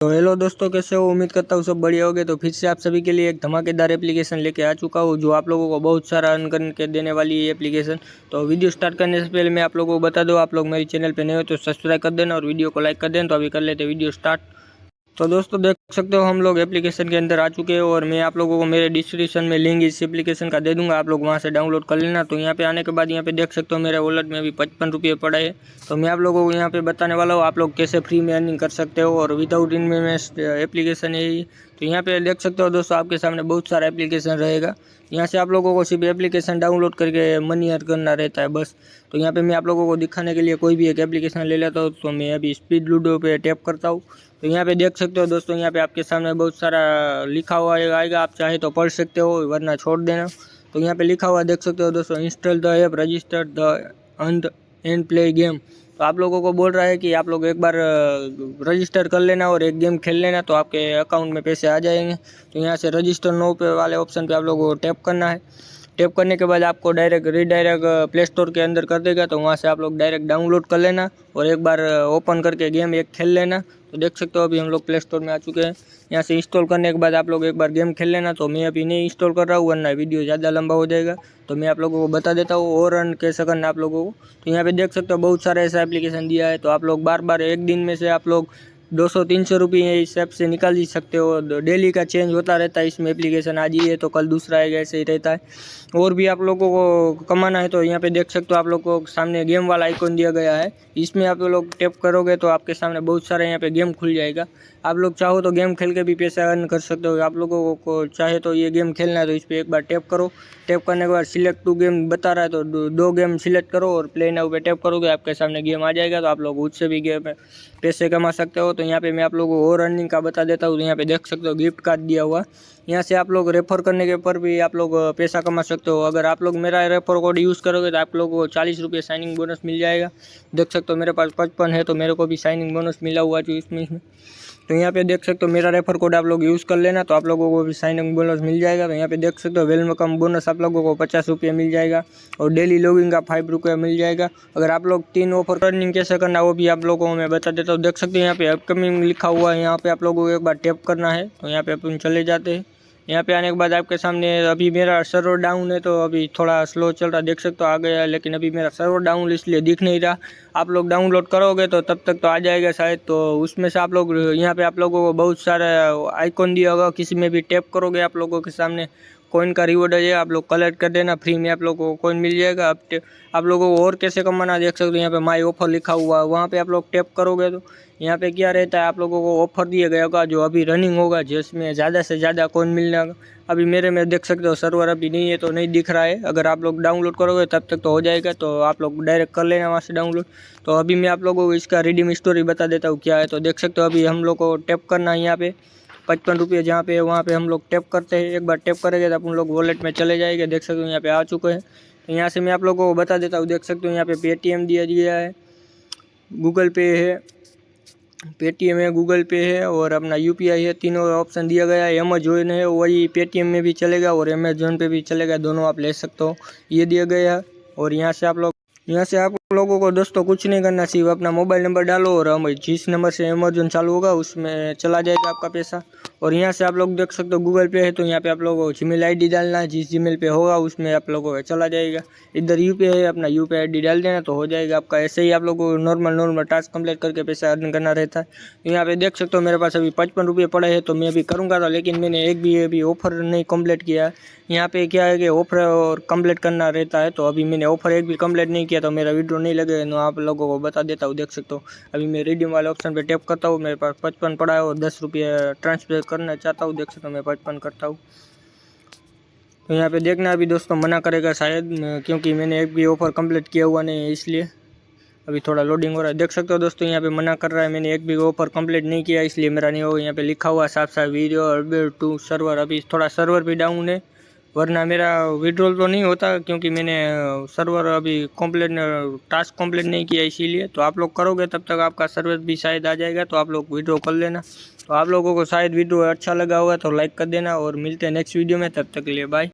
तो हेलो दोस्तों, कैसे हो? उम्मीद करता हूँ सब बढ़िया होगे। तो फिर से आप सभी के लिए एक धमाकेदार एप्लीकेशन लेके आ चुका हूँ जो आप लोगों को बहुत सारा अर्न करके देने वाली है एप्लीकेशन। तो वीडियो स्टार्ट करने से पहले मैं आप लोगों को बता दूँ, आप लोग मेरे चैनल पे नए हो तो सब्सक्राइब कर देना और वीडियो को लाइक कर देना। तो अभी कर लेते वीडियो स्टार्ट। तो दोस्तों देख सकते हो हम लोग एप्लीकेशन के अंदर आ चुके हैं और मैं आप लोगों को मेरे डिस्क्रिप्शन में लिंक इस एप्लीकेशन का दे दूंगा, आप लोग वहां से डाउनलोड कर लेना। तो यहाँ पे आने के बाद यहाँ पे देख सकते हो मेरे वॉलेट में अभी 55 रुपये पड़ा है। तो मैं आप लोगों को यहाँ पे बताने वाला हूँ आप लोग कैसे फ्री में अर्निंग कर सकते हो और विदाउट इन्वेस्ट एप्लीकेशन है ये। तो यहाँ पे देख सकते हो दोस्तों, आपके सामने बहुत सारा एप्लीकेशन रहेगा। यहाँ से आप लोगों को सिर्फ एप्लीकेशन डाउनलोड करके मनी अर्न करना रहता है बस। तो यहाँ पे मैं आप लोगों को दिखाने के लिए कोई भी एक एप्लीकेशन ले लेता हूँ। तो मैं अभी स्पीड लूडो पे टैप करता हूँ। तो यहाँ पे देख सकते हो दोस्तों, यहाँ पे आपके सामने बहुत सारा लिखा हुआ आएगा, आप चाहे तो पढ़ सकते हो वरना छोड़ देना। तो यहाँ पे लिखा हुआ देख सकते हो दोस्तों, install the app, register the end play game. तो आप लोगों को बोल रहा है कि आप लोग एक बार रजिस्टर कर लेना और एक गेम खेल लेना तो आपके अकाउंट में पैसे आ जाएंगे। तो यहाँ से रजिस्टर नो पे वाले ऑप्शन पे आप लोगों को टैप करना है। टैप करने के बाद आपको डायरेक्ट रीडायरेक्ट प्ले स्टोर के अंदर कर देगा। तो वहाँ से आप लोग डायरेक्ट डाउनलोड कर लेना और एक बार ओपन करके गेम एक खेल लेना। तो देख सकते हो अभी हम लोग प्ले स्टोर में आ चुके हैं। यहाँ से इंस्टॉल करने के बाद आप लोग एक बार गेम खेल लेना। तो मैं अभी नहीं इंस्टॉल कर रहा हूँ वरना वीडियो ज़्यादा लंबा हो जाएगा। तो मैं आप लोगों को बता देता हूँ और अर्न कैसे करना आप लोगों को। तो यहाँ पे देख सकते हो बहुत सारा ऐसा एप्लीकेशन दिया है। तो आप लोग बार बार एक दिन में से आप लोग 200-300 रुपये इस ऐप से निकाल ही सकते हो। डेली का चेंज होता रहता है इसमें एप्लीकेशन, आज ये तो कल दूसरा आएगा, ऐसे ही रहता है। और भी आप लोगों को कमाना है तो यहाँ पे देख सकते हो आप लोग को सामने गेम वाला आइकॉन दिया गया है। इसमें आप लोग टैप करोगे तो आपके सामने बहुत सारे यहाँ पे गेम खुल जाएगा। आप लोग चाहो तो गेम खेल के भी पैसा अर्न कर सकते हो। आप लोगों को चाहे तो ये गेम खेलना है तो इस पर एक बार टैप करो। टैप करने के बाद सिलेक्ट 2 गेम बता रहा है तो 2 गेम सिलेक्ट करो और प्ले नाउ पे टैप करोगे, आपके सामने गेम आ जाएगा। तो आप लोग उससे भी गेम पैसे कमा सकते हो। तो यहाँ पे मैं आप लोगों को और अर्निंग का बता देता हूँ। तो यहाँ पे देख सकते हो गिफ्ट कार्ड दिया हुआ, यहाँ से आप लोग रेफर करने के पर भी आप लोग पैसा कमा सकते हो। अगर आप लोग मेरा रेफर कोड यूज़ करोगे तो आप लोगों को 40 रुपये साइनिंग बोनस मिल जाएगा। देख सकते हो मेरे पास 55 है तो मेरे को भी साइनिंग बोनस मिला हुआ जो इसमें। तो यहाँ पे देख सकते हो मेरा रेफर कोड आप लोग यूज़ कर लेना तो आप लोगों को भी साइनिंग बोनस मिल जाएगा। तो यहाँ पे देख सकते हो वेलकम बोनस आप लोगों को 50 रुपये मिल जाएगा और डेली लॉगिंग का 5 रुपये मिल जाएगा। अगर आप लोग 3 ऑफर अर्निंग कैसे करना वो भी आप लोगों को मैं बता देता हूँ। देख सकते हो यहाँ पे अपकमिंग लिखा हुआ है, यहाँ पे आप लोगों को एक बार टैप करना है। तो यहाँ पे अपन चले जाते हैं। यहाँ पे आने के बाद आपके सामने अभी मेरा सर्वर डाउन है तो अभी थोड़ा स्लो चल रहा, देख सकते हो आ गया, लेकिन अभी मेरा सर्वर डाउन इसलिए दिख नहीं रहा। आप लोग डाउनलोड करोगे तो तब तक तो आ जाएगा शायद। तो उसमें से आप लोग यहाँ पे आप लोगों को बहुत सारा आइकॉन दिया होगा, किसी में भी टैप करोगे आप लोगों के सामने कॉइन का रिवॉर्ड है, आप लोग कलेक्ट कर देना, फ्री में आप लोगों को कॉइन मिल जाएगा। आप लोगों को और कैसे कमाना देख सकते हो, यहाँ पे माई ऑफर लिखा हुआ है, वहाँ पे आप लोग टैप करोगे तो यहाँ पे क्या रहता है, आप लोगों को ऑफर दिया गया होगा जो अभी रनिंग होगा, जिसमें ज़्यादा से ज़्यादा कॉइन मिलना। अभी मेरे में देख सकते हो सर्वर अभी नहीं है तो नहीं दिख रहा है। अगर आप लोग डाउनलोड करोगे तब तक तो हो जाएगा, तो आप लोग डायरेक्ट कर लेना वहाँ से डाउनलोड। तो अभी मैं आप लोगों को इसका रिडीम स्टोरी बता देता हूँ क्या है। तो देख सकते हो अभी हम लोग को टैप करना है यहाँ पे 55 रुपये जहाँ पे है वहाँ पे हम लोग टैप करते हैं। एक बार टैप करेंगे तो अपन लोग वॉलेट में चले जाएंगे। देख सकते हो यहाँ पे आ चुके हैं। तो यहाँ से मैं आप लोगों को बता देता हूँ। देख सकते हो यहाँ पे पेटीएम दिया गया है, गूगल पे है, पेटीएम है, गूगल पे है और अपना यूपीआई है, तीनों ऑप्शन दिया गया है। अमेजोन है वही पेटीएम में भी चलेगा और अमेजोन पे भी चलेगा, दोनों आप ले सकते हो, ये दिया गया है। और यहाँ से आप लोगों को दोस्तों कुछ नहीं करना, सिर्फ अपना मोबाइल नंबर डालो और हम जिस नंबर से अमेजोन चालू होगा उसमें चला जाएगा आपका पैसा। और यहाँ से आप लोग देख सकते हो गूगल पे है तो यहाँ पे आप लोगों को जीमेल आईडी डालना है, जिस जीमेल पे होगा उसमें आप लोगों का चला जाएगा। इधर यूपीआई है, अपना यूपीआई आईडी डाल देना तो हो जाएगा आपका। ऐसे ही आप लोगों को नॉर्मल टास्क कंप्लीट करके पैसा अर्न करना रहता है। तो यहाँ पे देख सकते हो मेरे पास अभी 55 रुपये पड़े हैं तो मैं अभी करूँगा था, लेकिन मैंने एक भी अभी ऑफर नहीं कंप्लीट किया। यहाँ पे क्या है कि ऑफर और कंप्लीट करना रहता है, तो अभी मैंने ऑफर एक भी कंप्लीट नहीं किया तो मेरा वीडियो नहीं लगे। तो आप लोगों को बता देता हूँ। देख सकते हो अभी मैं रिडीम वाले ऑप्शन पे टैप करता हूँ, मेरे पास 55 पड़ा है और 10 रुपये ट्रांसफर करना चाहता हूँ। देख सकते हो मैं 55 करता हूँ। तो यहाँ पे देखना अभी दोस्तों मना करेगा शायद, क्योंकि मैंने एक भी ऑफर कंप्लीट किया हुआ नहीं है, इसलिए अभी थोड़ा लोडिंग हो रहा है। देख सकते हो दोस्तों यहाँ पे मना कर रहा है, मैंने एक भी ऑफर कंप्लीट नहीं किया इसलिए मेरा नहीं होगा। यहाँ पे लिखा हुआ साफ साफ वीडियो अपडेट टू सर्वर, अभी थोड़ा सर्वर भी डाउन है, वरना मेरा विड्रॉल तो नहीं होता क्योंकि मैंने सर्वर अभी कंप्लीट टास्क कंप्लीट नहीं किया इसीलिए। तो आप लोग करोगे तब तक आपका सर्वर भी शायद आ जाएगा, तो आप लोग विड्रॉ कर लेना। तो आप लोगों को शायद वीडियो अच्छा लगा होगा तो लाइक कर देना और मिलते हैं नेक्स्ट वीडियो में, तब तक के लिए बाय।